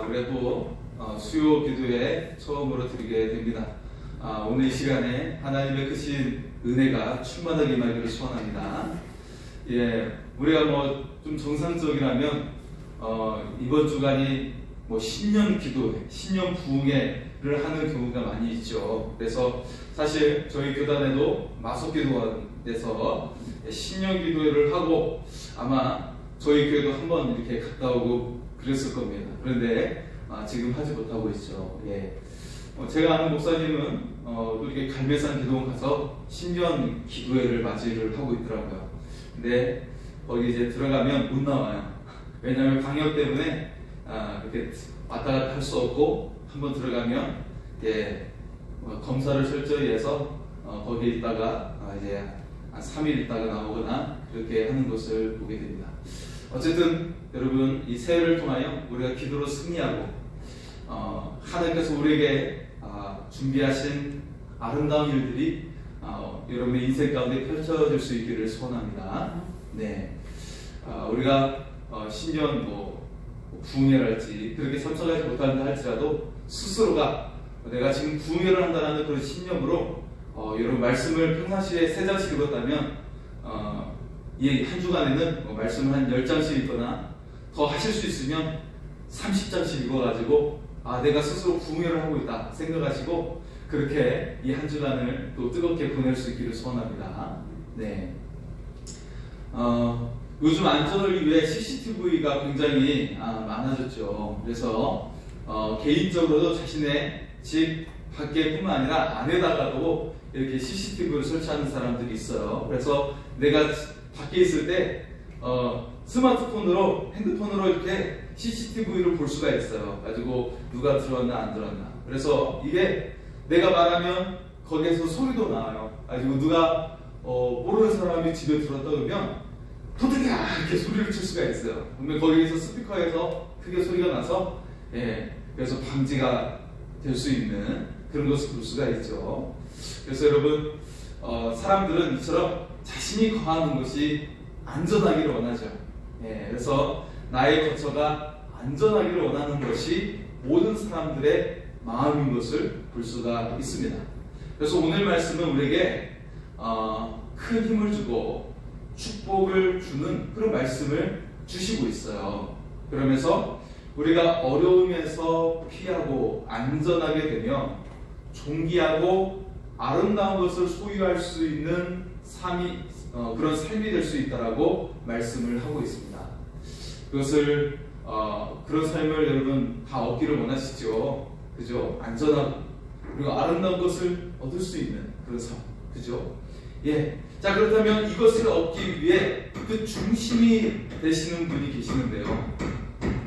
우리가 또 수요 기도에 처음으로 드리게 됩니다. 오늘 이 시간에 하나님의 크신 은혜가 충만하게 임하기를 소원합니다. 우리가 좀 정상적이라면 이번 주간이 신년 기도회, 신년 부흥회를 하는 경우가 많이 있죠. 그래서 사실 저희 교단에도 마속기도원에서 신년 기도회를 하고 아마 저희 교회도 한번 이렇게 갔다 오고 그랬을 겁니다. 그런데 지금 하지 못하고 있죠. 제가 아는 목사님은 또 이렇게 갈매산 기도원 가서 신년 기도회를 맞이를 하고 있더라고요. 근데 거기 이제 들어가면 못 나와요. 왜냐하면 방역 때문에 이렇게 왔다 갔다 할 수 없고 한번 들어가면 검사를 철저히 해서 거기에 있다가 이제 한 3일 있다가 나오거나 그렇게 하는 것을 보게 됩니다. 어쨌든 여러분, 이 새해를 통하여 우리가 기도로 승리하고 하나님께서 우리에게 준비하신 아름다운 일들이 여러분의 인생 가운데 펼쳐질 수 있기를 소원합니다. 우리가 신년 부흥회랄지 그렇게 참석하지 못한다 할지라도 스스로가 내가 지금 부흥회를 한다는 그런 신념으로 여러분 말씀을 평상시에 3장씩 읽었다면 이 한 주간에는 말씀을 한 10장씩 읽거나 더 하실 수 있으면 30장씩 읽어가지고 내가 스스로 부흥회를 하고 있다 생각하시고 그렇게 이 한 주간을 또 뜨겁게 보낼 수 있기를 소원합니다. 요즘 안전을 위해 CCTV가 굉장히 많아졌죠. 그래서 개인적으로도 자신의 집 밖에뿐만 아니라 안에다가도 이렇게 CCTV를 설치하는 사람들이 있어요. 그래서 내가 밖에 있을 때 스마트폰으로, 핸드폰으로 이렇게 CCTV를 볼 수가 있어요. 가지고 누가 들어왔나 안 들어왔나. 그래서 이게 내가 말하면 거기에서 소리도 나와요. 가지고 누가 모르는 사람이 집에 들어왔다 그러면 도둑이야! 이렇게 소리를 칠 수가 있어요. 그러면 거기에서 스피커에서 크게 소리가 나서 그래서 방지가 될 수 있는 그런 것을 볼 수가 있죠. 그래서 여러분, 사람들은 이처럼 자신이 거하는 것이 안전하기를 원하죠. 그래서 나의 거처가 안전하기를 원하는 것이 모든 사람들의 마음인 것을 볼 수가 있습니다. 그래서 오늘 말씀은 우리에게 큰 힘을 주고 축복을 주는 그런 말씀을 주시고 있어요. 그러면서 우리가 어려움에서 피하고 안전하게 되며 존귀하고 아름다운 것을 소유할 수 있는 그런 삶이 될 수 있다라고 말씀을 하고 있습니다. 그것을 그런 삶을 여러분 다 얻기를 원하시죠? 그죠? 안전하고 그리고 아름다운 것을 얻을 수 있는 그런 삶, 그죠? 자, 그렇다면 이것을 얻기 위해 그 중심이 되시는 분이 계시는데요.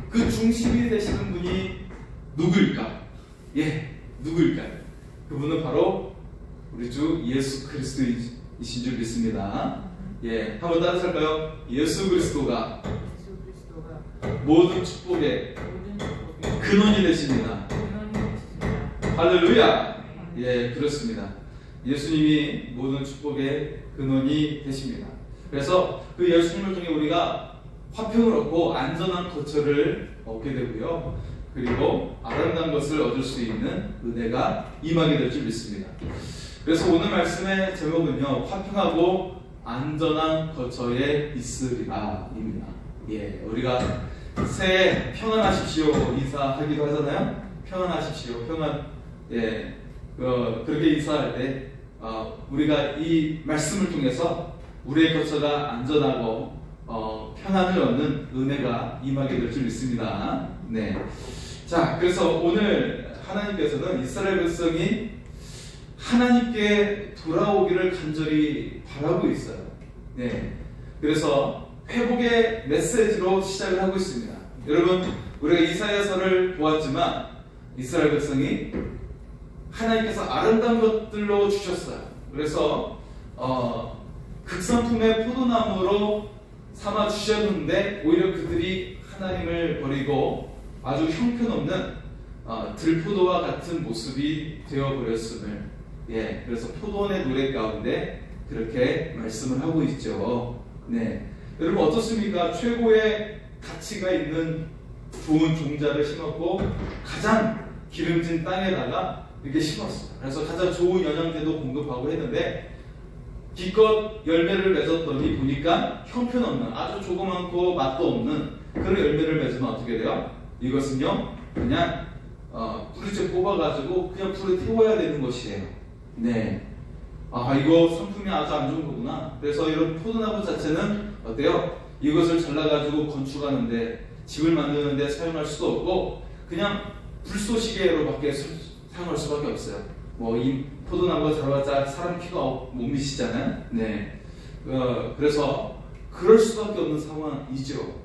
그 중심이 되시는 분이 누구일까? 누구일까요? 그분은 바로 우리 주 예수 그리스도이신 줄 믿습니다. 한번 따라서 할까요? 예수 그리스도가 모든 축복의 근원이 되십니다. 할렐루야! 그렇습니다. 예수님이 모든 축복의 근원이 되십니다. 그래서 그 예수님을 통해 우리가 화평을 얻고 안전한 거처를 얻게 되고요. 그리고 아름다운 것을 얻을 수 있는 은혜가 임하게 될 줄 믿습니다. 그래서 오늘 말씀의 제목은요, 화평하고 안전한 거처에 있으리라 입니다. 우리가 새해 평안하십시오 인사하기도 하잖아요. 평안하십시오, 평안. 그렇게 인사할 때 우리가 이 말씀을 통해서 우리의 거처가 안전하고 평안을 얻는 은혜가 임하게 될 줄 믿습니다. 자, 그래서 오늘 하나님께서는 이스라엘 백성이 하나님께 돌아오기를 간절히 바라고 있어요. 그래서 회복의 메시지로 시작을 하고 있습니다. 여러분, 우리가 이사야서를 보았지만 이스라엘 백성이 하나님께서 아름다운 것들로 주셨어요. 그래서 극상품의 포도나무로 삼아 주셨는데 오히려 그들이 하나님을 버리고 아주 형편없는 들포도와 같은 모습이 되어버렸음을 그래서 포도원의 노래 가운데 그렇게 말씀을 하고 있죠. 여러분 어떻습니까? 최고의 가치가 있는 좋은 종자를 심었고 가장 기름진 땅에다가 이렇게 심었어요. 그래서 가장 좋은 영양제도 공급하고 했는데 기껏 열매를 맺었더니 보니까 형편없는 아주 조그맣고 맛도 없는 그런 열매를 맺으면 어떻게 돼요? 이것은요 그냥 뿌리째 뽑아가지고 그냥 불에 태워야 되는 것이에요. 네. 이거 성품이 아주 안 좋은 거구나. 그래서 이런 포도나무 자체는 어때요? 이것을 잘라가지고 건축하는데 집을 만드는데 사용할 수도 없고 그냥 불쏘시개로밖에 사용할 수밖에 없어요. 이 포도나무가 자라봤자 사람 피가 못 미치잖아요. 네. 그래서 그럴 수밖에 없는 상황이죠.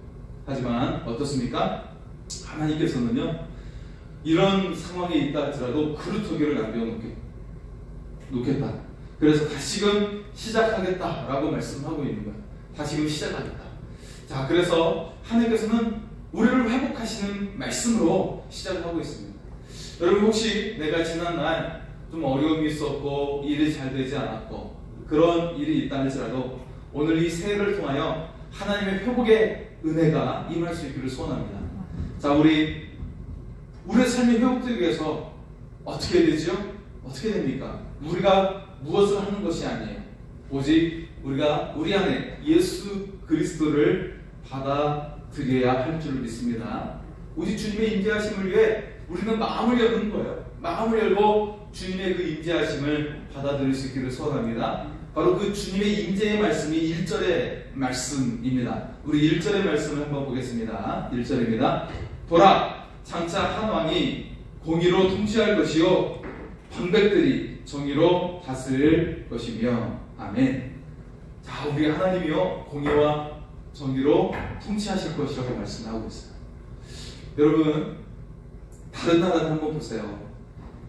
하지만 어떻습니까? 하나님께서는요 이런 상황에 있다 할지라도 그루터기를 남겨 놓겠다. 그래서 다시금 시작하겠다라고 말씀하고 있는 거예요. 다시금 시작하겠다. 자, 그래서 하나님께서는 우리를 회복하시는 말씀으로 시작을 하고 있습니다. 여러분 혹시 내가 지난날 좀 어려움이 있었고 일이 잘 되지 않았고 그런 일이 있다 할지라도 오늘 이 새해를 통하여 하나님의 회복의 은혜가 임할 수 있기를 소원합니다. 자, 우리의 삶이 회복되기 위해서 어떻게 해야 되죠? 어떻게 됩니까? 우리가 무엇을 하는 것이 아니에요. 오직 우리가 우리 안에 예수 그리스도를 받아들여야 할 줄 믿습니다. 오직 주님의 임재하심을 위해 우리는 마음을 여는 거예요. 마음을 열고 주님의 그 임재하심을 받아들일 수 있기를 소원합니다. 바로 그 주님의 임재의 말씀이 1절의 말씀입니다. 우리 1절의 말씀을 한번 보겠습니다. 1절입니다. 보라, 장차 한 왕이 공의로 통치할 것이요 방백들이 정의로 다스릴 것이며. 아멘. 자, 우리 하나님이요 공의와 정의로 통치하실 것이라고 말씀하고 있어요. 여러분 다른 나라를 한번 보세요.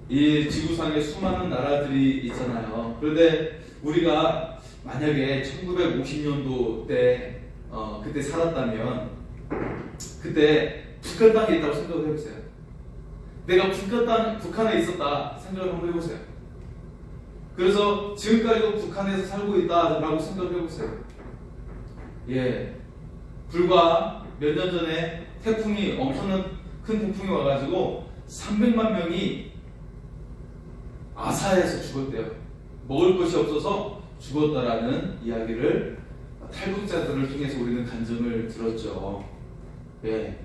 이 지구상에 수많은 나라들이 있잖아요. 그런데 우리가 만약에 1950년도 때 그때 살았다면 그때 북한 땅에 있다고 생각을 해보세요. 내가 북한에 있었다 생각을 한번 해보세요. 그래서 지금까지도 북한에서 살고 있다라고 생각을 해보세요. 예, 불과 몇 년 전에 태풍이 엄청난 큰 태풍이 와가지고 300만 명이 아사에서 죽었대요. 먹을 것이 없어서 죽었다라는 이야기를 탈북자들을 통해서 우리는 간증을 들었죠. 예,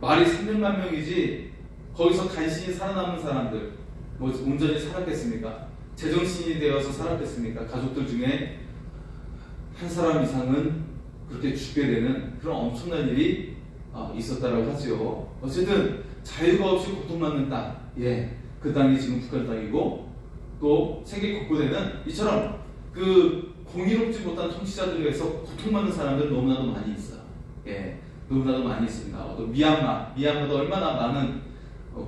말이 300만 명이지 거기서 간신히 살아남은 사람들 온전히 살았겠습니까? 제정신이 되어서 살았겠습니까? 가족들 중에 한 사람 이상은 그렇게 죽게 되는 그런 엄청난 일이 있었다라고 하죠. 어쨌든 자유가 없이 고통받는 땅, 예, 그 땅이 지금 북한 땅이고 또 세계 곳곳에는 이처럼 그 공의롭지 못한 통치자들에 의해서 고통받는 사람들 너무나도 많이 있어요. 예, 너무나도 많이 있습니다. 또 미얀마도 얼마나 많은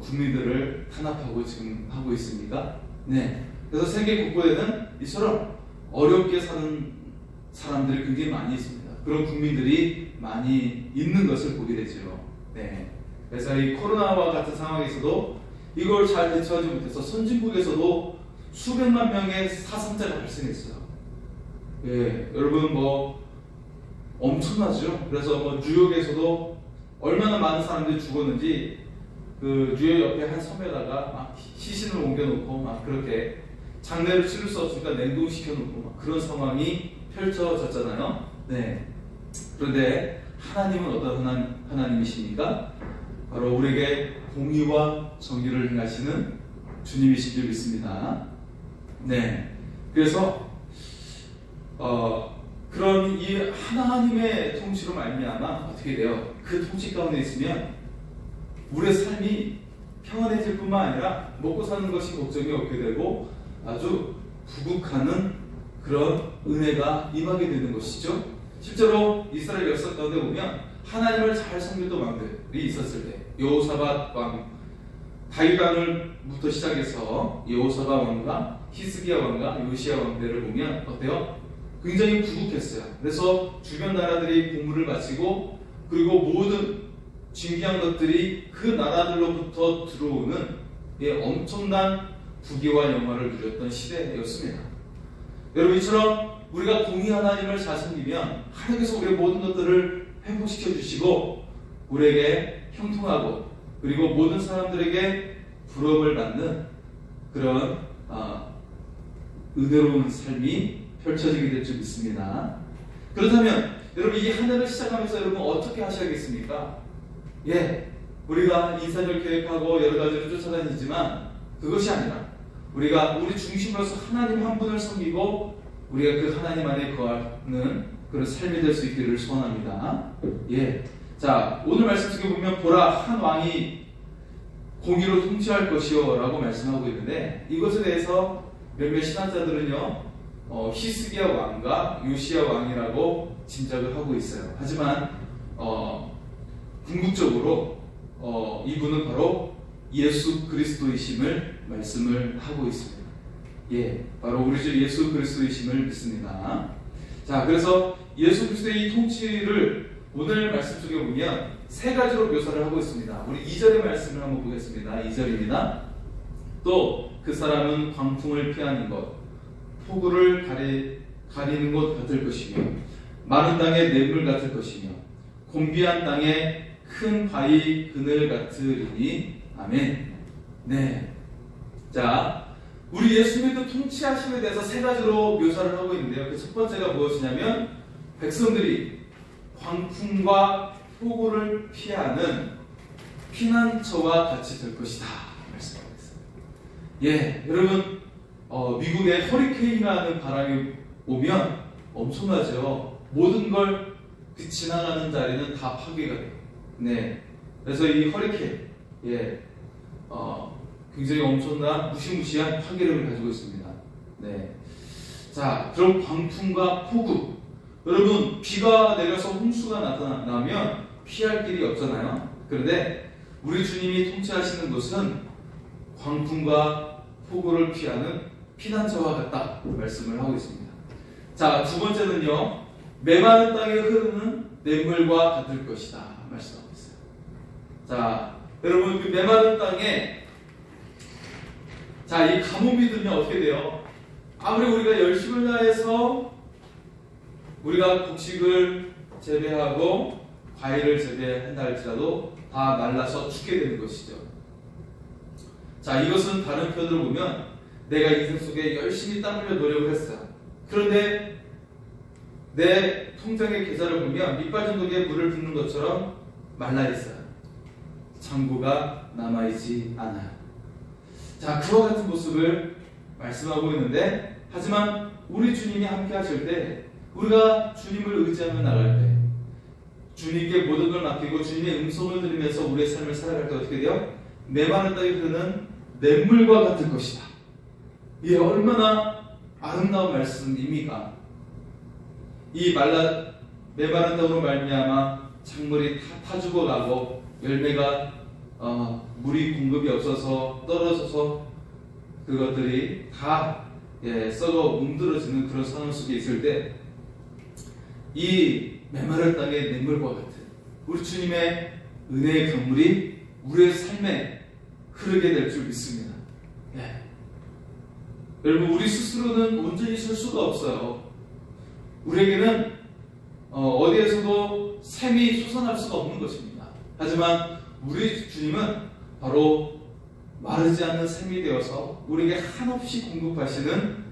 국민들을 탄압하고 지금 하고 있습니까? 네. 그래서 세계 곳곳에는 이처럼 어렵게 사는 사람들이 굉장히 많이 있습니다. 그런 국민들이 많이 있는 것을 보게 되죠. 네. 그래서 이 코로나와 같은 상황에서도 이걸 잘 대처하지 못해서 선진국에서도 수백만 명의 사상자가 발생했어요. 예, 여러분 엄청나죠. 그래서 뉴욕에서도 얼마나 많은 사람들이 죽었는지 그 뉴욕 옆에 한 섬에다가 막 시신을 옮겨놓고 막 그렇게 장례를 치를 수 없으니까 냉동시켜놓고 막 그런 상황이 펼쳐졌잖아요. 네. 그런데 하나님은 어떤 하나님이십니까? 바로 우리에게 공의와 정의를 행하시는 주님이신 줄 믿습니다. 네. 그래서 그런 이 하나님의 통치로 말미암아 어떻게 돼요? 그 통치 가운데 있으면 우리의 삶이 평안해질 뿐만 아니라 먹고 사는 것이 걱정이 없게 되고 아주 부국하는 그런 은혜가 임하게 되는 것이죠. 실제로 이스라엘 역사 가운데 보면 하나님을 잘 섬겼던 왕들이 있었을 때 여호사밧 왕, 다윗 왕을부터 시작해서 여호사밧 왕과 히스기야 왕과 요시야 왕들을 보면 어때요? 굉장히 부국했어요. 그래서 주변 나라들이 공물을 바치고 그리고 모든 진귀한 것들이 그 나라들로부터 들어오는 엄청난 부귀와 영화를 누렸던 시대였습니다. 여러분 이처럼 우리가 공의 하나님을 잘 섬기면 하나님께서 우리의 모든 것들을 회복시켜 주시고 우리에게 형통하고 그리고 모든 사람들에게 부러움을 받는 그런 은혜로운 삶이 펼쳐지게 될 줄 믿습니다. 그렇다면 여러분 이 한 해를 시작하면서 여러분 어떻게 하셔야겠습니까? 우리가 인생을 계획하고 여러 가지를 쫓아다니지만 그것이 아니라 우리가 우리 중심으로서 하나님 한 분을 섬기고 우리가 그 하나님 안에 거하는 그런 삶이 될 수 있기를 소원합니다. 자, 오늘 말씀 속에 보면 보라 한 왕이 공의로 통치할 것이요 라고 말씀하고 있는데 이것에 대해서 몇몇 신학자들은요 히스기야 왕과 요시야 왕이라고 짐작을 하고 있어요. 하지만 궁극적으로 이분은 바로 예수 그리스도이심을 말씀을 하고 있습니다. 바로 우리 주 예수 그리스도이심을 믿습니다. 자, 그래서 예수 그리스도의 이 통치를 오늘 말씀 속에 보면 세 가지로 묘사를 하고 있습니다. 우리 2절의 말씀을 한번 보겠습니다. 2절입니다. 또 그 사람은 광풍을 피하는 것, 폭우를 가리는 것 같을 것이며 마른 땅의 냇물 같을 것이며 곤비한 땅의 큰 바위 그늘 같으리니 아멘. 자, 우리 예수님의 통치하심에 대해서 세 가지로 묘사를 하고 있는데요. 그 첫 번째가 무엇이냐면 백성들이 광풍과 폭우를 피하는 피난처와 같이 될 것이다 말씀하고 있습니다. 여러분 미국에 허리케인이라는 바람이 오면 엄청나죠. 모든 걸 지나가는 자리는 다 파괴가 돼요. 그래서 이 허리케인 굉장히 엄청난 무시무시한 파괴력을 가지고 있습니다. 자, 그럼 광풍과 폭우, 여러분 비가 내려서 홍수가 나타나면 피할 길이 없잖아요. 그런데 우리 주님이 통치하시는 것은 광풍과 폭우를 피하는 피난처와 같다 말씀을 하고 있습니다. 자, 두 번째는요 메마른 땅에 흐르는 냇물과 같을 것이다 말씀하고 있어요. 자, 여러분 그 메마른 땅에 이 가뭄이 들면 어떻게 돼요? 아무리 우리가 열심을 다해서 우리가 곡식을 재배하고 과일을 재배한다 할지라도 다 말라서 죽게 되는 것이죠. 자, 이것은 다른 편으로 보면 내가 인생 속에 열심히 땀 흘려 노력을 했어요. 그런데 내 통장의 계좌를 보면 밑 빠진 독에 물을 붓는 것처럼 말라 있어요. 창고가 남아있지 않아요. 자, 그와 같은 모습을 말씀하고 있는데, 하지만 우리 주님이 함께 하실 때, 우리가 주님을 의지하며 나갈 때, 주님께 모든 걸 맡기고 주님의 음성을 들으면서 우리의 삶을 살아갈 때 어떻게 돼요? 메마른 땅에 흐르는 냇물과 같을 것이다. 얼마나 아름다운 말씀입니까? 이 메마른 땅으로 말미암아 작물이 다 타 죽어가고 열매가 물이 공급이 없어서 떨어져서 그것들이 다 썩어 뭉들어지는 그런 상황 속에 있을 때 이 메마른 땅의 냇물과 같은 우리 주님의 은혜의 강물이 우리의 삶에 흐르게 될 줄 믿습니다. 여러분 우리 스스로는 온전히 설 수가 없어요. 우리에게는 어디에서도 샘이 솟아날 수가 없는 것입니다. 하지만 우리 주님은 바로 마르지 않는 샘이 되어서 우리에게 한없이 공급하시는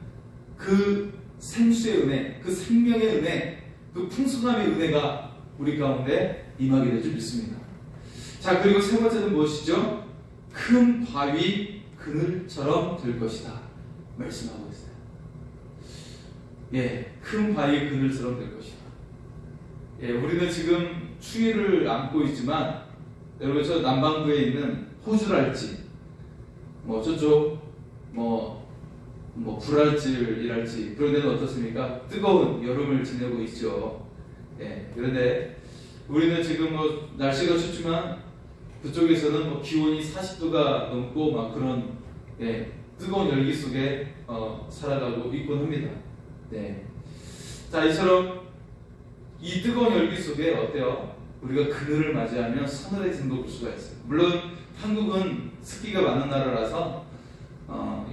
그 생수의 은혜, 그 생명의 은혜, 그 풍성함의 은혜가 우리 가운데 임하게 될 줄 믿습니다. 자, 그리고 세 번째는 무엇이죠? 큰 바위 그늘처럼 될 것이다 말씀하고 있어요. 큰 바위 그늘처럼 될 것이다. 우리는 지금 추위를 안고 있지만 여러분 저 남반구에 있는 호주랄지 저쪽 불알질이랄지 그런 데는 어떻습니까? 뜨거운 여름을 지내고 있죠. 그런데 우리는 지금 날씨가 춥지만 그쪽에서는 기온이 40도가 넘고 그런 뜨거운 열기 속에 살아가고 있곤 합니다. 자, 이처럼 이 뜨거운 열기 속에 어때요? 우리가 그늘을 맞이하면 서늘해진다고 볼 수가 있어요. 물론 한국은 습기가 많은 나라라서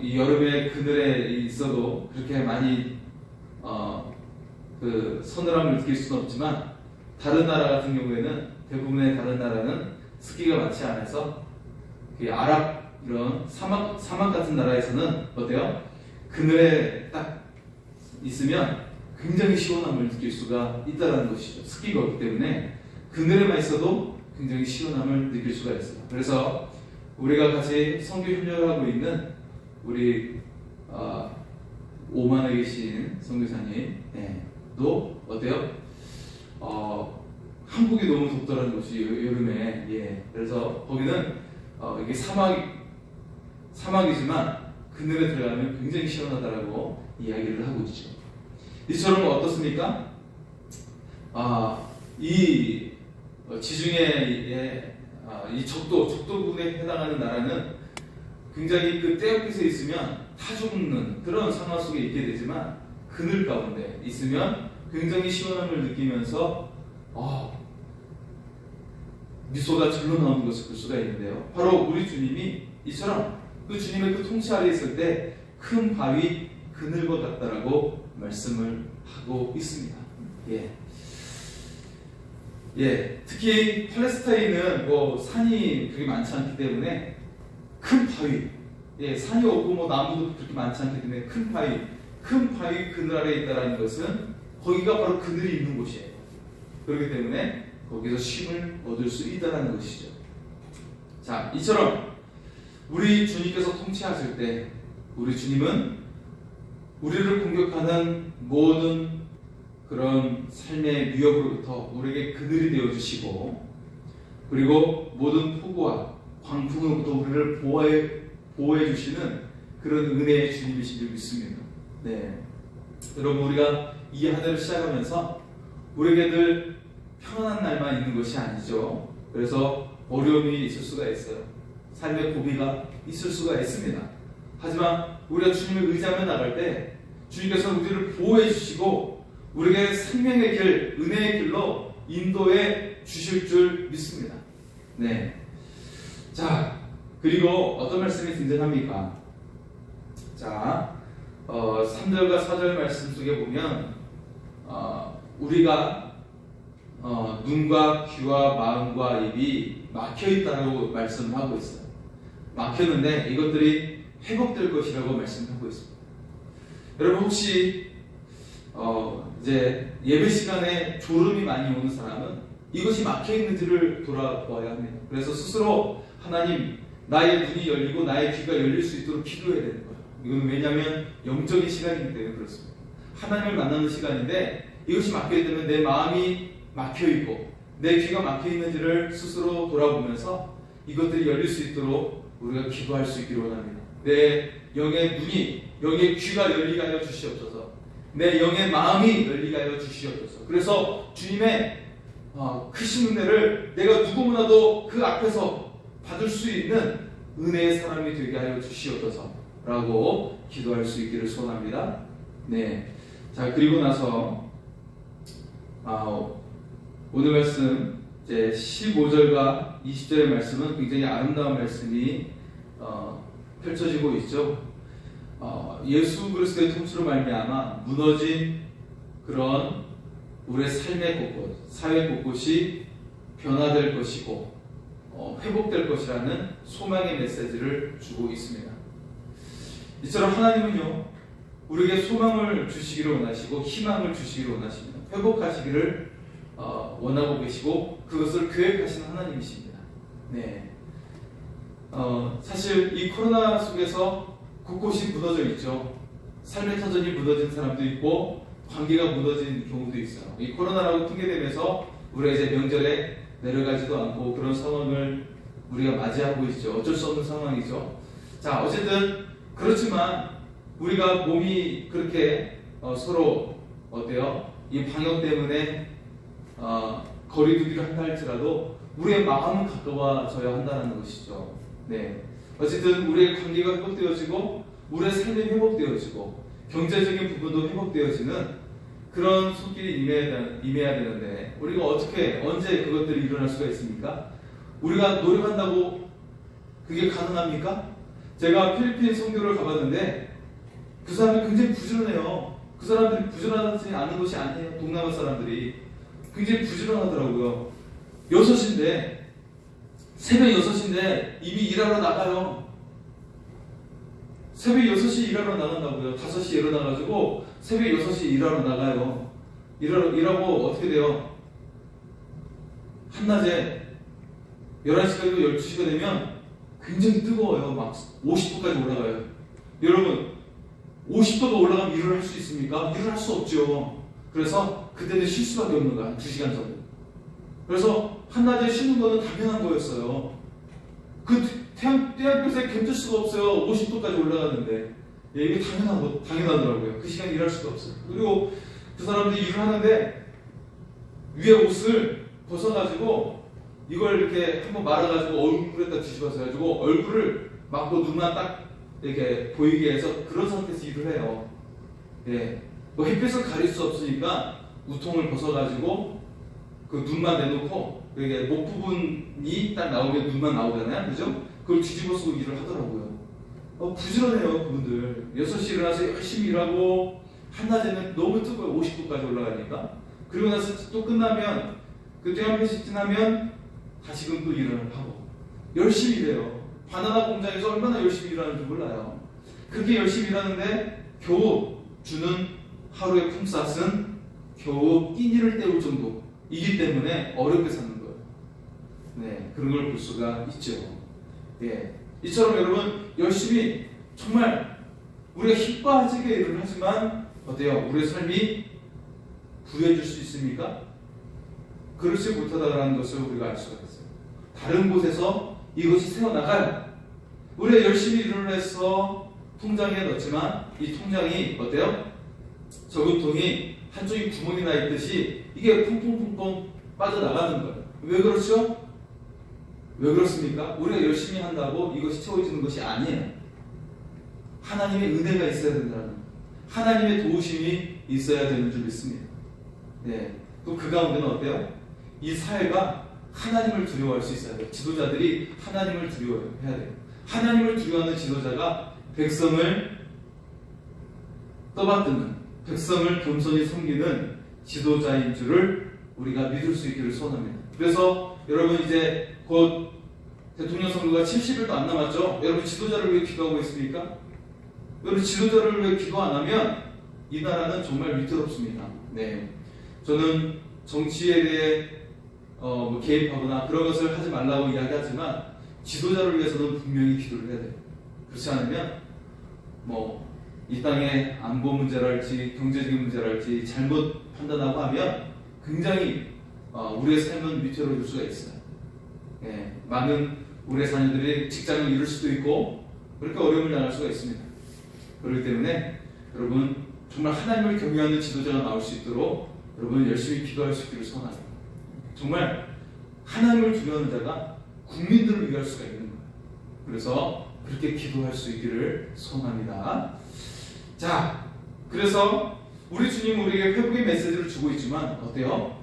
이 여름에 그늘에 있어도 그렇게 많이 그 서늘함을 느낄 수는 없지만 다른 나라 같은 경우에는 대부분의 다른 나라는 습기가 많지 않아서 그 아랍 이런 사막 같은 나라에서는 어때요? 그늘에 딱 있으면 굉장히 시원함을 느낄 수가 있다는 것이죠. 습기가 없기 때문에 그늘에만 있어도 굉장히 시원함을 느낄 수가 있어요. 그래서 우리가 같이 선교 협력을 하고 있는 우리 오만에 계신 선교사님도 어때요? 한국이 너무 덥더라는 것이 여름에. 그래서 거기는 이게 사막이지만 그늘에 들어가면 굉장히 시원하다라고 이야기를 하고 있죠. 이처럼 어떻습니까? 이 지중해 이 적도군에 해당하는 나라는 굉장히 그 떼역에서 있으면 타 죽는 그런 상황 속에 있게 되지만 그늘 가운데 있으면 굉장히 시원함을 느끼면서 미소가 절로 나오는 것을 볼 수가 있는데요. 바로 우리 주님이 이처럼 그 주님의 그 통치 아래 있을 때 큰 바위 그늘과 같다라고 말씀을 하고 있습니다. 특히 팔레스타인은 산이 그렇게 많지 않기 때문에 큰 바위, 산이 없고 나무도 그렇게 많지 않기 때문에 큰 바위 그늘 아래 있다라는 것은 거기가 바로 그늘이 있는 곳이에요. 그렇기 때문에 거기서 쉼을 얻을 수 있다는 것이죠. 자, 이처럼 우리 주님께서 통치하실 때 우리 주님은 우리를 공격하는 모든 그런 삶의 위협으로부터 우리에게 그늘이 되어주시고, 그리고 모든 폭우와 광풍으로부터 우리를 보호해 주시는 그런 은혜의 주님이신 줄 믿습니다. 여러분, 우리가 이 한 해를 시작하면서 우리에게 늘 평안한 날만 있는 것이 아니죠. 그래서 어려움이 있을 수가 있어요. 삶의 고비가 있을 수가 있습니다. 하지만 우리가 주님을 의지하며 나갈 때 주님께서 우리를 보호해 주시고 우리에게 생명의 길, 은혜의 길로 인도해 주실 줄 믿습니다. 자, 그리고 어떤 말씀이 등장합니까? 자, 3절과 4절 말씀 속에 보면 우리가 눈과 귀와 마음과 입이 막혀있다고 말씀을 하고 있어요. 막혔는데 이것들이 회복될 것이라고 말씀하고 있습니다. 여러분, 혹시 이제 예배 시간에 졸음이 많이 오는 사람은 이것이 막혀있는지를 돌아보아야 합니다. 그래서 스스로 하나님, 나의 눈이 열리고 나의 귀가 열릴 수 있도록 기도해야 되는 거예요. 이건 왜냐하면 영적인 시간이기 때문에 그렇습니다. 하나님을 만나는 시간인데 이것이 막혀있다면 내 마음이 막혀있고 내 귀가 막혀있는지를 스스로 돌아보면서 이것들이 열릴 수 있도록 우리가 기도할 수 있기를 원합니다. 내 영의 눈이, 영의 귀가 열리게 하여 주시옵소서. 내 영의 마음이 열리게 하여 주시옵소서. 그래서 주님의 크신 은혜를 내가 누구보다도 그 앞에서 받을 수 있는 은혜의 사람이 되게 하여 주시옵소서 라고 기도할 수 있기를 소원합니다. 자, 그리고 나서 오늘 말씀 이제 15절과 20절의 말씀은 굉장히 아름다운 말씀이 펼쳐지고 있죠. 예수 그리스도의 통치로 말미암아 무너진 그런 우리의 삶의 곳곳, 사회 곳곳이 변화될 것이고 회복될 것이라는 소망의 메시지를 주고 있습니다. 이처럼 하나님은요, 우리에게 소망을 주시기를 원하시고 희망을 주시기를 원하십니다. 회복하시기를 원하고 계시고 그것을 계획하시는 하나님이십니다. 사실 이 코로나 속에서 곳곳이 무너져 있죠. 삶의 터전이 무너진 사람도 있고 관계가 무너진 경우도 있어요. 이 코로나라고 핑계대면서 우리가 이제 명절에 내려가지도 않고 그런 상황을 우리가 맞이하고 있죠. 어쩔 수 없는 상황이죠. 자, 어쨌든 그렇지만 우리가 몸이 그렇게 서로 어때요? 이 방역 때문에 거리두기를 한다 할지라도 우리의 마음은 가까워져야 한다는 것이죠. 어쨌든 우리의 관계가 회복되어지고 우리의 삶이 회복되어지고 경제적인 부분도 회복되어지는 그런 손길이 임해야 되는데 우리가 어떻게 언제 그것들이 일어날 수가 있습니까? 우리가 노력한다고 그게 가능합니까? 제가 필리핀 선교를 가봤는데 그 사람들이 굉장히 부지런해요. 그 사람들이 부지런하지 않은 것이 아니에요. 동남아 사람들이 굉장히 부지런하더라고요. 6인데 새벽 6시인데 이미 일하러 나가요. 새벽 6시 일하러 나간다고요. 5시에 일어나가지고 새벽 6시 일하러 나가요. 일하고 어떻게 돼요? 한낮에 11시까지 12시가 되면 굉장히 뜨거워요. 막 50도까지 올라가요. 여러분 50도가 올라가면 일을 할 수 있습니까? 일을 할 수 없죠. 그래서 그때는 쉴 수밖에 없는 거야. 2시간 정도. 그래서 한낮에 쉬는 거는 당연한 거였어요. 그 태양빛에 견딜 수가 없어요. 50도까지 올라가는데. 예, 이게 당연하더라고요. 그 시간 일할 수가 없어요. 그리고 그 사람들이 일을 하는데 위에 옷을 벗어가지고 이걸 이렇게 한번 말아가지고 얼굴에다 뒤집어서 해가지고 얼굴을 막고 눈만 딱 이렇게 보이게 해서 그런 상태에서 일을 해요. 예. 뭐 햇빛을 가릴 수 없으니까 우통을 벗어가지고 그 눈만 내놓고 이게 목 부분이 딱 나오면 눈만 나오잖아요. 그죠? 그걸 뒤집어 쓰고 일을 하더라고요. 부지런해요, 그분들. 6시에 일어나서 열심히 일하고 한낮에는 너무 뜨거워요. 50도까지 올라가니까. 그리고 나서 또 끝나면 그 태양빛이 지나면 다시금 또 일을 하고 열심히 일해요. 바나나 공장에서 얼마나 열심히 일하는지 몰라요. 그렇게 열심히 일하는데 겨우 주는 하루의 품삯은 겨우 끼니를 때울 정도이기 때문에 어렵게 사는 거예요. 네, 그런 걸 볼 수가 있죠. 예, 이처럼 여러분 열심히 정말 우리가 힘 빠지게 일을 하지만 어때요? 우리의 삶이 부유해질 수 있습니까? 그렇지 못하다라는 것을 우리가 알 수가 있어요. 다른 곳에서 이것이 새어나가요. 우리가 열심히 일을 해서 통장에 넣지만 이 통장이 어때요? 저금통이 한쪽이 구멍이 나 있듯이 이게 퐁퐁퐁퐁 빠져나가는 거예요. 왜 그렇죠? 왜 그렇습니까? 우리가 열심히 한다고 이것이 채워지는 것이 아니에요. 하나님의 은혜가 있어야 된다는 거예요. 하나님의 도우심이 있어야 되는 줄 믿습니다. 네. 또 그 가운데는 어때요? 이 사회가 하나님을 두려워할 수 있어야 돼요. 지도자들이 하나님을 두려워해야 돼요. 하나님을 두려워하는 지도자가 백성을 떠받드는, 백성을 겸손히 섬기는 지도자인 줄을 우리가 믿을 수 있기를 소원합니다. 그래서 여러분 이제 곧 대통령 선거가 70일도 안 남았죠? 여러분 지도자를 위해 기도하고 있습니까? 여러분 지도자를 위해 기도 안 하면 이 나라는 정말 위태롭습니다. 네, 저는 정치에 대해 개입하거나 그런 것을 하지 말라고 이야기하지만 지도자를 위해서는 분명히 기도를 해야 돼요. 그렇지 않으면 이 땅의 안보 문제랄지 경제적인 문제랄지 잘못 판단하고 하면 굉장히 우리의 삶은 위태로워질 수가 있어요. 예, 많은 우리의 자녀들이 직장을 잃을 수도 있고 그렇게 어려움을 당할 수가 있습니다. 그렇기 때문에 여러분 정말 하나님을 경외하는 지도자가 나올 수 있도록 여러분 열심히 기도할 수 있기를 소원합니다. 정말 하나님을 두려워하는 자가 국민들을 위할 수가 있는 거예요. 그래서 그렇게 기도할 수 있기를 소원합니다. 자, 그래서 우리 주님은 우리에게 회복의 메시지를 주고 있지만 어때요?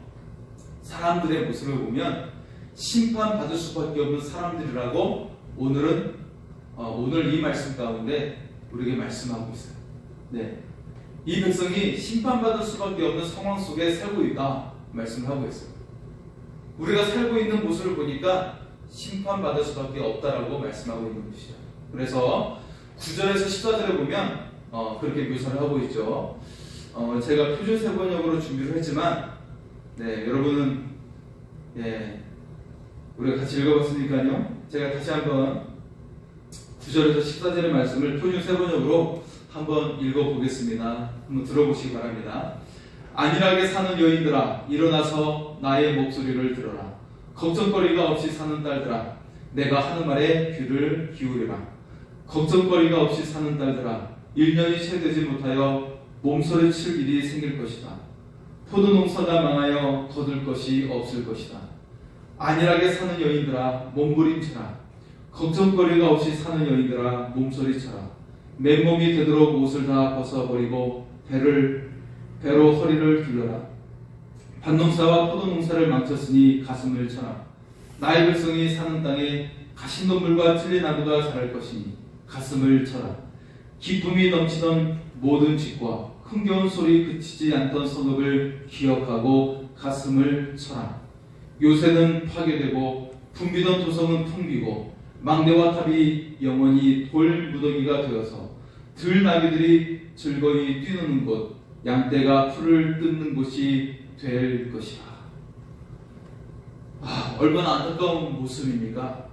사람들의 모습을 보면 심판받을 수밖에 없는 사람들이라고 오늘 이 말씀 가운데 우리에게 말씀하고 있어요. 네, 이 백성이 심판받을 수밖에 없는 상황 속에 살고 있다 말씀을 하고 있어요. 우리가 살고 있는 모습을 보니까 심판받을 수밖에 없다라고 말씀하고 있는 것이죠. 그래서 9절에서 14절에 보면 그렇게 묘사를 하고 있죠. 제가 표준 세번역으로 준비를 했지만 네, 여러분은 우리가 같이 읽어봤으니까요. 제가 다시 한번 9절에서 14절의 말씀을 표준 세번역으로 한번 읽어보겠습니다. 한번 들어보시기 바랍니다. 안일하게 사는 여인들아 일어나서 나의 목소리를 들어라. 걱정거리가 없이 사는 딸들아 내가 하는 말에 귀를 기울여라. 걱정거리가 없이 사는 딸들아 1년이 채 되지 못하여 몸서리칠 일이 생길 것이다. 포도농사가 망하여 거둘 것이 없을 것이다. 안일하게 사는 여인들아 몸부림쳐라. 걱정거리가 없이 사는 여인들아 몸서리쳐라. 맨몸이 되도록 옷을 다 벗어버리고 배로 허리를 둘러라. 밭농사와 포도농사를 망쳤으니 가슴을 쳐라. 나의 백성이 사는 땅에 가시덤불과 찔레나무가 자랄 것이니 가슴을 쳐라. 기쁨이 넘치던 모든 집과 흥겨운 소리 그치지 않던 성읍을 기억하고 가슴을 쳐라. 요새는 파괴되고 붐비던 도성은 텅 비고 망대와 탑이 영원히 돌 무더기가 되어서 들나귀들이 즐거이 뛰노는 곳, 양떼가 풀을 뜯는 곳이 될 것이라. 얼마나 안타까운 모습입니까?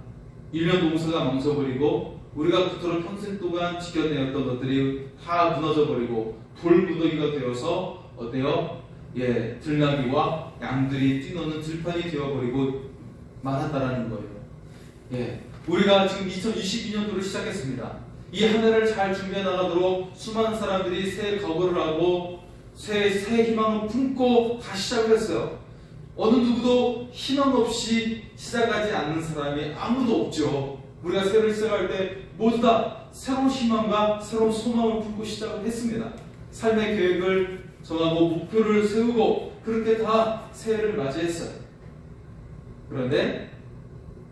1년 농사가 망쳐버리고 우리가 그토록 평생 동안 지켜내었던 것들이 다 무너져버리고 돌 무더기가 되어서 어때요? 들나귀와 양들이 뛰노는 들판이 되어버리고 말았다라는 거예요. 우리가 지금 2022년도를 시작했습니다. 이 한 해를 잘 준비해 나가도록 수많은 사람들이 새 각오를 하고 새 희망을 품고 다 시작을 했어요. 어느 누구도 희망 없이 시작하지 않는 사람이 아무도 없죠. 우리가 새해를 시작할 때 모두 다 새로운 희망과 새로운 소망을 품고 시작을 했습니다. 삶의 계획을 정하고 목표를 세우고 그렇게 다 새해를 맞이했어요. 그런데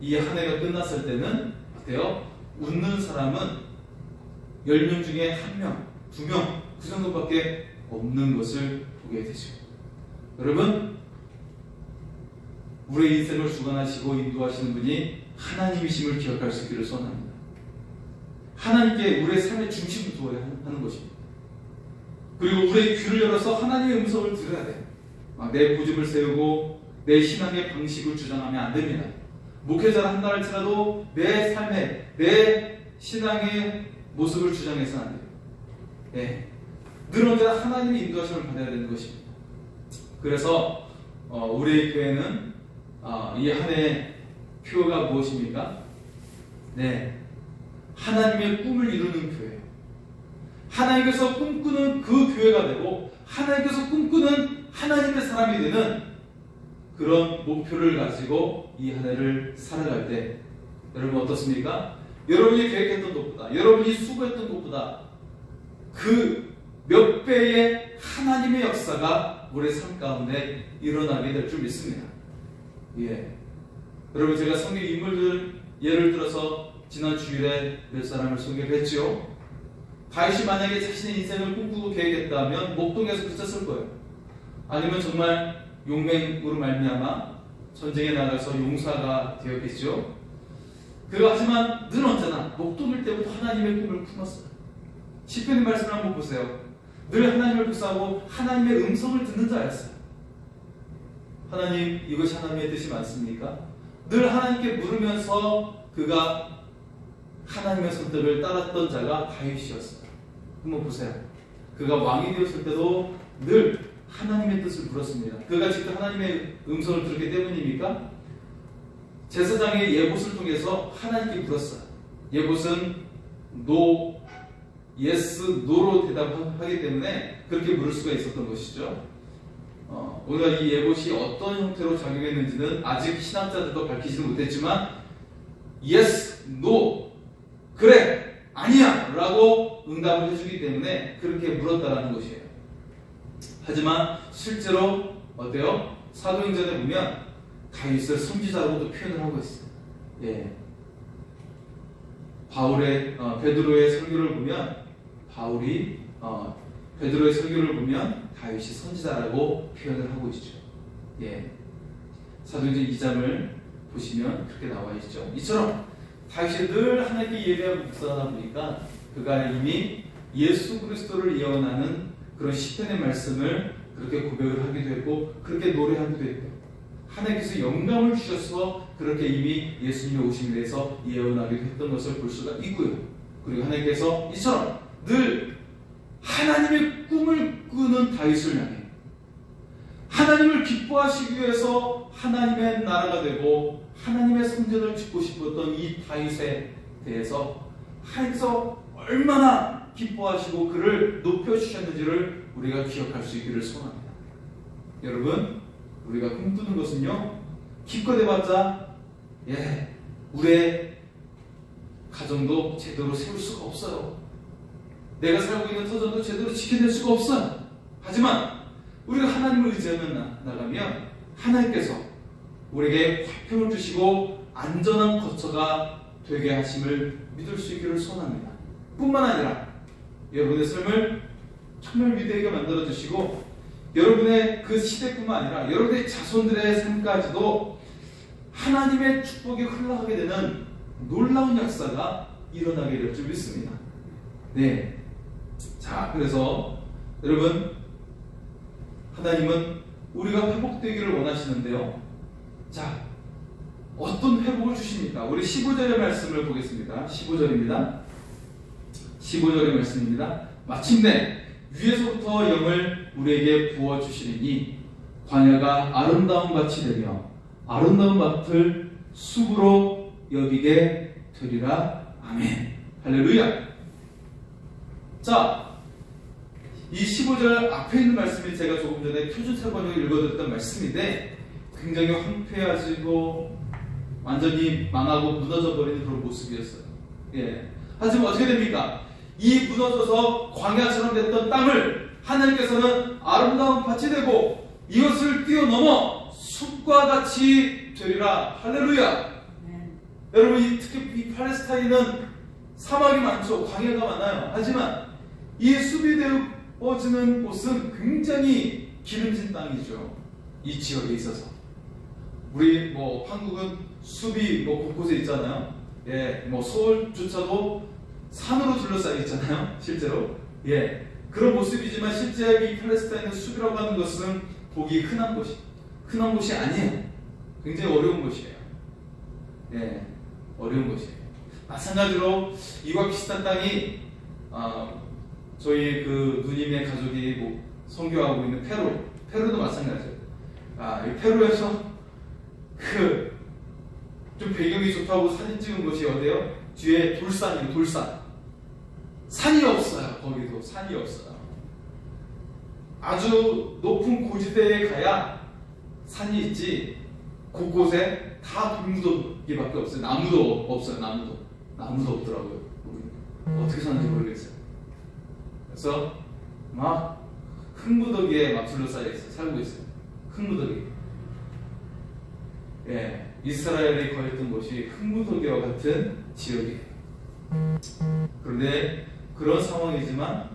이 한 해가 끝났을 때는 어때요? 웃는 사람은 10명 중에 1명, 2명 그 정도밖에 없는 것을 보게 되죠. 여러분, 우리의 인생을 주관하시고 인도하시는 분이 하나님이심을 기억할 수 있기를 소원합니다. 하나님께 우리의 삶의 중심을 두어야 하는 것입니다. 그리고 우리의 귀를 열어서 하나님의 음성을 들어야 돼요. 내 고집을 세우고 내 신앙의 방식을 주장하면 안 됩니다. 목회자를 한다 할지라도 내 삶에 내 신앙의 모습을 주장해서는 안 돼요. 늘 언제나 하나님의 인도하심을 받아야 되는 것입니다. 그래서 우리의 교회는 이 한 해의 표어가 무엇입니까? 하나님의 꿈을 이루는 교회. 하나님께서 꿈꾸는 그 교회가 되고 하나님께서 꿈꾸는 하나님의 사람이 되는 그런 목표를 가지고 이 한 해를 살아갈 때 여러분 어떻습니까? 여러분이 계획했던 것보다 여러분이 수고했던 것보다 그 몇 배의 하나님의 역사가 우리의 삶 가운데 일어나게 될 줄 믿습니다. 여러분, 제가 성경 인물들 예를 들어서 지난 주일에 몇 사람을 소개를 했죠. 다윗이 만약에 자신의 인생을 꿈꾸고 계획했다면 목동에서 그쳤을 거예요. 아니면 정말 용맹으로 말미암아 전쟁에 나가서 용사가 되었겠죠. 하지만 늘 언제나 목동일 때부터 하나님의 꿈을 품었어요. 시편의 말씀을 한번 보세요. 늘 하나님을 불사하고 하나님의 음성을 듣는 자였어요. 하나님, 이것이 하나님의 뜻이 맞습니까? 늘 하나님께 물으면서 그가 하나님의 선택을 따랐던 자가 다윗이었어요. 한번 보세요. 그가 왕이 되었을 때도 늘 하나님의 뜻을 물었습니다. 그가 직접 하나님의 음성을 들었기 때문입니까? 제사장의 예봇을 통해서 하나님께 물었어요. 예봇은 no, yes, no로 대답하기 때문에 그렇게 물을 수가 있었던 것이죠. 오늘 이 예봇이 어떤 형태로 작용했는지는 아직 신학자들도 밝히지는 못했지만 yes, no, 그래, 아니야 라고 응답을 해주기 때문에 그렇게 물었다라는 것이에요. 하지만 실제로 어때요? 사도행전에 보면 다윗을 선지자로도 표현을 하고 있어요. 베드로의 설교를 보면 베드로의 설교를 보면 다윗이 선지자라고 표현을 하고 있죠. 사도행전 2장을 보시면 그렇게 나와 있죠. 이처럼 다윗이 늘 하나님께 예배하고 묵상하다 보니까 그가 이미 예수 그리스도를 예언하는 그런 시편의 말씀을 그렇게 고백을 하기도 했고 그렇게 노래하기도 했고 하나님께서 영감을 주셔서 그렇게 이미 예수님의 오심에 대해서 예언하기도 했던 것을 볼 수가 있고요. 그리고 하나님께서 이처럼 늘 하나님의 꿈을 꾸는 다윗을 향해 하나님을 기뻐하시기 위해서 하나님의 나라가 되고 하나님의 성전을 짓고 싶었던 이 다윗에 대해서 하나님께서 얼마나 기뻐하시고 그를 높여주셨는지를 우리가 기억할 수 있기를 소원합니다. 여러분, 우리가 꿈꾸는 것은요, 기껏 해봤자 우리의 가정도 제대로 세울 수가 없어요. 내가 살고 있는 터전도 제대로 지켜낼 수가 없어요. 하지만 우리가 하나님을 의지하며 나가면 하나님께서 우리에게 화평을 주시고 안전한 거처가 되게 하심을 믿을 수 있기를 소원합니다. 뿐만 아니라 여러분의 삶을 정말 위대하게 만들어주시고 여러분의 그 시대뿐만 아니라 여러분의 자손들의 삶까지도 하나님의 축복이 흘러가게 되는 놀라운 역사가 일어나게 될 줄 믿습니다. 네. 자, 그래서 여러분, 하나님은 우리가 회복되기를 원하시는데요. 자, 어떤 회복을 주십니까? 우리 15절의 말씀을 보겠습니다. 15절입니다. 15절의 말씀입니다. 마침내 위에서부터 영을 우리에게 부어주시리니 광야가 아름다운 밭이 되며 아름다운 밭을 숲으로 여기게 되리라. 아멘. 할렐루야. 자, 이 15절 앞에 있는 말씀이 제가 조금 전에 표준체 번역을 읽어드렸던 말씀인데 굉장히 황폐해지고 완전히 망하고 무너져 버리는 그런 모습이었어요. 예. 하지만 어떻게 됩니까? 이 무너져서 광야처럼 됐던 땅을 하나님께서는 아름다운 밭이 되고 이것을 뛰어넘어 숲과 같이 되리라. 할렐루야. 여러분, 특히 이 팔레스타인은 사막이 많죠. 광야가 많아요. 하지만 이 숲이 되어지는 곳은 굉장히 기름진 땅이죠. 이 지역에 있어서. 우리 한국은 숲이 곳곳에 있잖아요. 예, 서울조차도 산으로 둘러싸여 있잖아요. 실제로. 예, 그런 모습이지만 실제 이 팔레스타인의 숲이라고 하는 것은 보기 흔한 곳이 아니에요. 굉장히 어려운 곳이에요. 예, 어려운 곳이에요. 마찬가지로 이와 비슷한 땅이 저희 그 누님의 가족이 선교하고 있는 페루도 마찬가지예요. 이 페루에서 좀 배경이 좋다고 사진 찍은 곳이 어디예요? 뒤에 돌산이에요. 돌산. 산이 없어요. 거기도 산이 없어요. 아주 높은 고지대에 가야 산이 있지 곳곳에 다 돌무더기밖에 없어요. 나무도 없어요. 나무도 없더라고요. 어떻게 사는지 모르겠어요. 그래서 막 흙무더기에 막 둘러싸여 있어요. 살고 있어요. 흙무더기. 예, 이스라엘이 거했던 곳이 흙무더기와 같은 지역이에요. 그런데 그런 상황이지만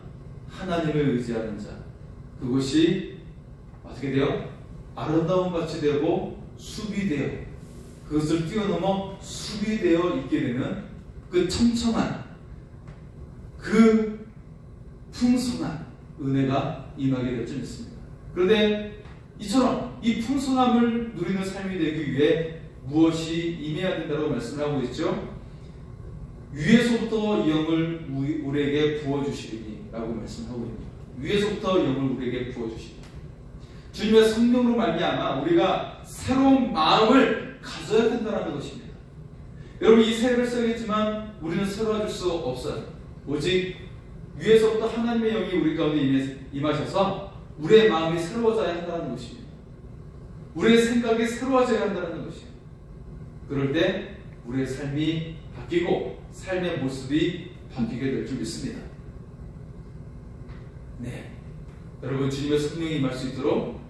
하나님을 의지하는 자, 그곳이 어떻게 돼요? 아름다운 밭이 되고 숲이 되어 그것을 뛰어넘어 숲이 되어 있게 되는 그 청청한 그 풍성한 은혜가 임하게 될 줄 믿습니다. 그런데 이처럼 이 풍성함을 누리는 삶이 되기 위해 무엇이 임해야 된다고 말씀을 하고 있죠? 위에서부터 영을 우리에게 부어주시리니 라고 말씀하고 있습니다. 위에서부터 영을 우리에게 부어주시리니, 주님의 성령으로 말미암아 우리가 새로운 마음을 가져야 된다는 것입니다. 여러분, 이 세례를 써야겠지만 우리는 새로워질 수 없어요. 오직 위에서부터 하나님의 영이 우리 가운데 임하셔서 우리의 마음이 새로워져야 한다는 것입니다. 우리의 생각이 새로워져야 한다는 것입니다. 그럴 때 우리의 삶이 바뀌고 삶의 모습이 바뀌게 될 줄 믿습니다. 네, 여러분, 주님의 성령이 임할 수 있도록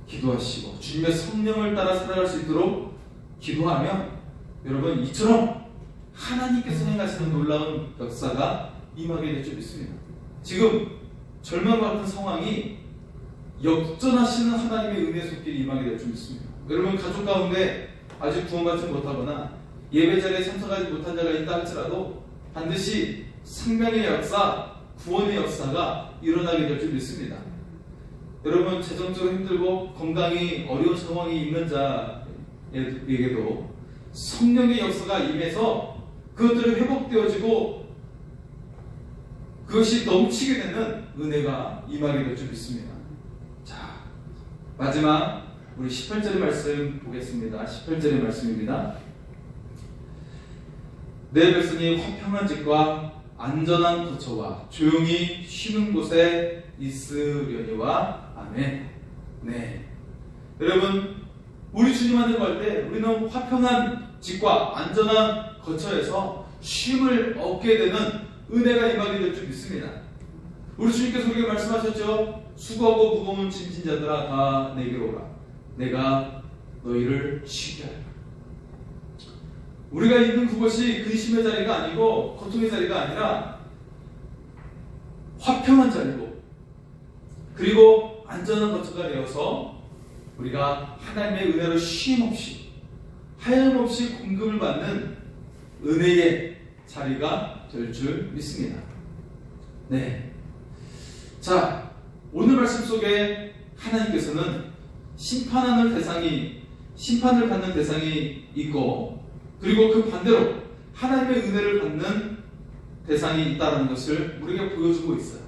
기도하시고 주님의 성령을 따라 살아갈 수 있도록 기도하면 여러분, 이처럼 하나님께서 행하시는 놀라운 역사가 임하게 될 줄 믿습니다. 지금 절망과 같은 상황이 역전하시는 하나님의 은혜 속길이 임하게 될 줄 믿습니다. 여러분, 가족 가운데 아직 구원받지 못하거나 예배 자리에 참석하지 못한 자가 있다 할지라도 반드시 생명의 역사, 구원의 역사가 일어나게 될 줄 믿습니다. 여러분, 재정적으로 힘들고 건강이 어려운 상황이 있는 자에게도 성령의 역사가 임해서 그것들이 회복되어지고 그것이 넘치게 되는 은혜가 임하게 될 줄 믿습니다. 자, 마지막 우리 18절의 말씀 보겠습니다. 18절의 말씀입니다. 내 백성이 화평한 집과 안전한 거처와 조용히 쉬는 곳에 있으려니와. 아멘. 네, 여러분, 우리 주님한테 갈 때 우리는 화평한 집과 안전한 거처에서 쉼을 얻게 되는 은혜가 임하게 될 줄 믿습니다. 우리 주님께서 우리에게 말씀하셨죠. 수고하고 무거운 짐진 자들아 다 내게로 오라. 내가 너희를 쉬게 하리라. 우리가 있는 그곳이 근심의 자리가 아니고 고통의 자리가 아니라 화평한 자리고 그리고 안전한 거처가 되어서 우리가 하나님의 은혜로 쉼없이 하염없이 공급을 받는 은혜의 자리가 될 줄 믿습니다. 네. 자, 오늘 말씀 속에 하나님께서는 심판을 받는 대상이 있고, 그리고 그 반대로 하나님의 은혜를 받는 대상이 있다는 것을 우리에게 보여주고 있어요.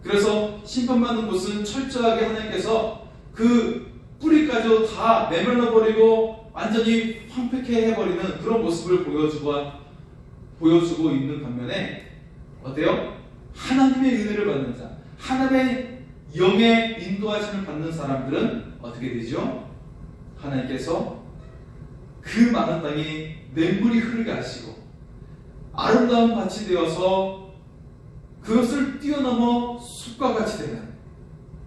그래서 심판받는 곳은 철저하게 하나님께서 그 뿌리까지 다 내몰라버리고 완전히 황폐케 해버리는 그런 모습을 보여주고 있는 반면에 어때요? 하나님의 은혜를 받는 자, 하나님의 영의 인도하심을 받는 사람들은 어떻게 되죠? 하나님께서 그 많은 땅이 냇물이 흐르게 하시고 아름다운 밭이 되어서 그것을 뛰어넘어 숲과 같이 되는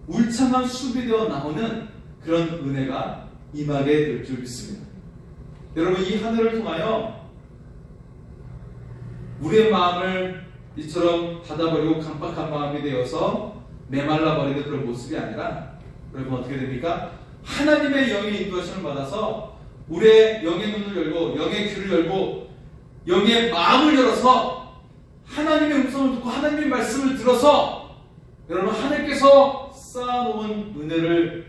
울창한 숲이 되어 나오는 그런 은혜가 임하게 될 줄 믿습니다. 여러분, 이 하늘을 통하여 우리의 마음을 이처럼 닫아버리고 강박한 마음이 되어서 메말라버리는 그런 모습이 아니라, 여러분 어떻게 됩니까? 하나님의 영의 인도하심을 받아서 우리의 영의 눈을 열고 영의 귀를 열고 영의 마음을 열어서 하나님의 음성을 듣고 하나님의 말씀을 들어서 여러분 하나님께서 쌓아놓은 은혜를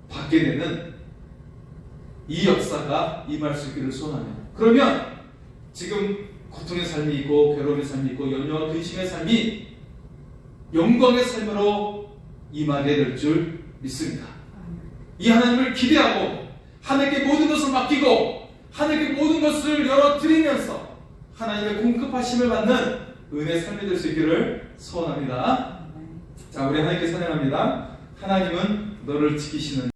받게 되는 이 역사가 임할 수 있기를 소원합니다. 그러면 지금 고통의 삶이 있고 괴로움의 삶이 있고 염려와 근심의 삶이 영광의 삶으로 임하게 될 줄 믿습니다. 이 하나님을 기대하고 하나님께 모든 것을 맡기고 하나님께 모든 것을 열어드리면서 하나님의 공급하심을 받는 은혜의 삶이 될 수 있기를 소원합니다. 자, 우리 하나님께 찬양합니다. 하나님은 너를 지키시는